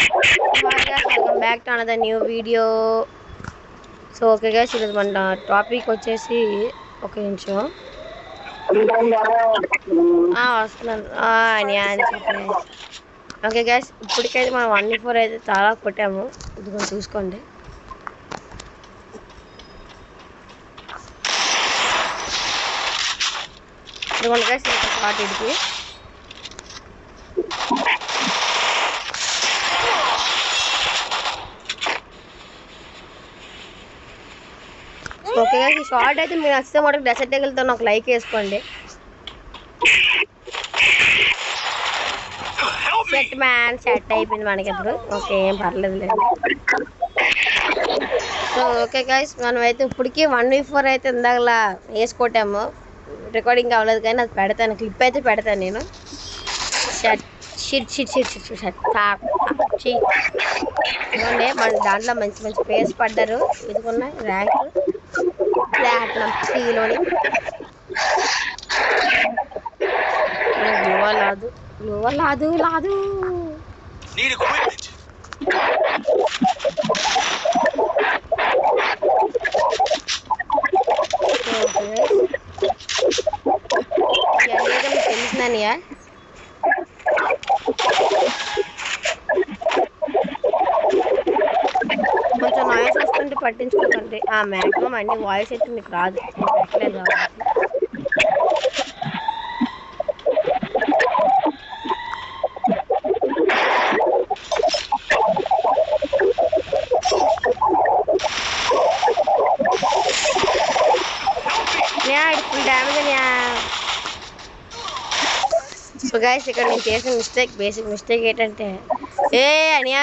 Hi guys, welcome back to another new video. So okay guys, ఈరోజు మన topic వచ్చేసి ఒక నిమిషం వస్తున్నాను అని చెప్పి ఓకే గైస్, ఇప్పటికైతే మనం 1v4 అయితే చాలా కొట్టాము. ఇది కొంచెం చూసుకోండి. ఇదిగోండి గైస్, షార్ట్ ఇడికి ఓకే ఈ షార్ట్ అయితే మీరు నచ్చితే మనకు డెసర్ట్ ఎగులుతో ఒక లైక్ వేసుకోండి. సెట్ మ్యాన్ సెట్ అయిపోయింది మనకి ఇప్పుడు. ఓకే, ఏం పర్లేదులేండి. సో ఓకే గైస్, మనం అయితే ఇప్పటికీ 1v4 అయితే ఇందాకలా వేసుకొట్టాము. రికార్డింగ్ అవ్వలేదు కానీ అది పెడతాను, క్లిప్ అయితే పెడతాను నేను. Shut shit shit shit shit shut చూడండి, మన దాంట్లో మంచి మంచి పేర్స్ పడ్డారు. ఇదికున్నాయి ర్యాంక్ ప్లాటినం 3లోని. లాదు తెలిసిందనియా. కొంచెం నాయిస్ వస్తుంటే పట్టించుకోకండి. మ్యాక్సిమం అన్ని వాయిస్ అయితే మీకు రాదు, పెట్టలేదు కాబట్టి. ఫుల్ డ్యామేజ్ అనియా. సో గైస్, ఇక్కడ నేను చేసిన బేసిక్ మిస్టేక్ ఏంటంటే అనియా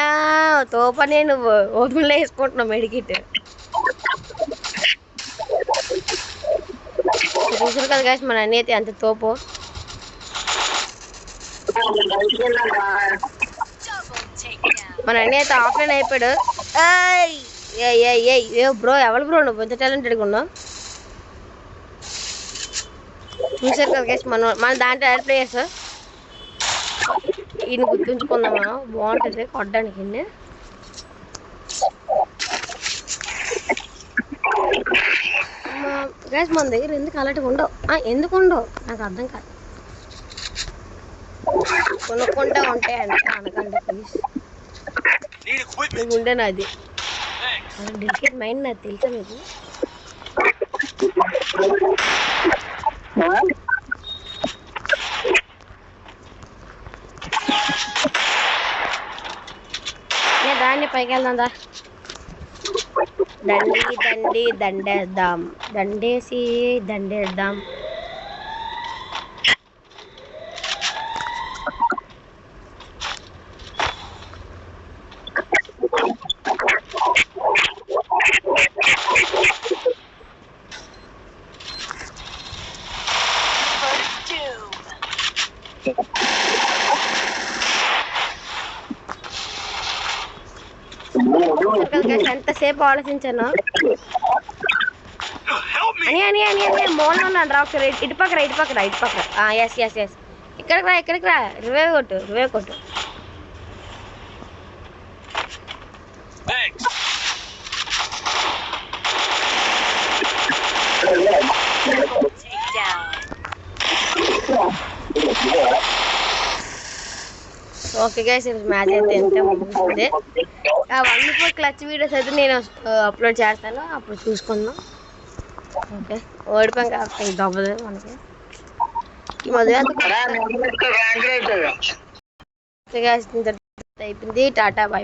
తోపనే నువ్వు ఓపెన్లో వేసుకుంటున్నావు మెడికిట్. చూసారు కదా గైస్, మన అన్నీ అయితే అంత తోపు. మన అన్నీ అయితే ఆఫ్లైన్ అయిపోయాడు. ఏ బ్రో, ఎవరు బ్రో నువ్వు ఎంత టాలెంటెడ్గా ఉన్నావు. చూసారు కదా గైస్, మన దాంట్లో ఎయిర్ ప్లేయర్స్ ఈయన గుర్తుంచుకుందాం మనం, బాగుంటుంది కొట్టడానికి. గైస్ మన దగ్గర ఎందుకు అలాంటివి ఉండవు, ఎందుకు ఉండవు నాకు అర్థం కాదు. కొనుక్కుంటా ఉంటాయి అంటే అనకండి ప్లీజ్. మీకు ఉండే నాది డెలికేట్ మైండ్, నాకు తెలుసా మీకు. దాన్ని పైకి వెళ్దా, దండేద్దాం, దండేద్దాం. ఎంతసేపు ఆలోచించాను అని మోన్ ఉన్నాను రా. ఒకసారి ఇటు పక్కన. ఎస్ ఇక్కడికి రా. రివైవ్ కొట్టు. ఓకే గైస్, మ్యాచ్ అయితే ఎంత ముగిస్తుంది. 1v4 క్లచ్ వీడియోస్ అయితే నేను అప్లోడ్ చేస్తాను, అప్పుడు చూసుకుందాం. ఓకే, ఓడిపోయాం కాబట్టి దవ్వదు మనకి ఈ మధ్య. అయిపోయింది. Tata bye.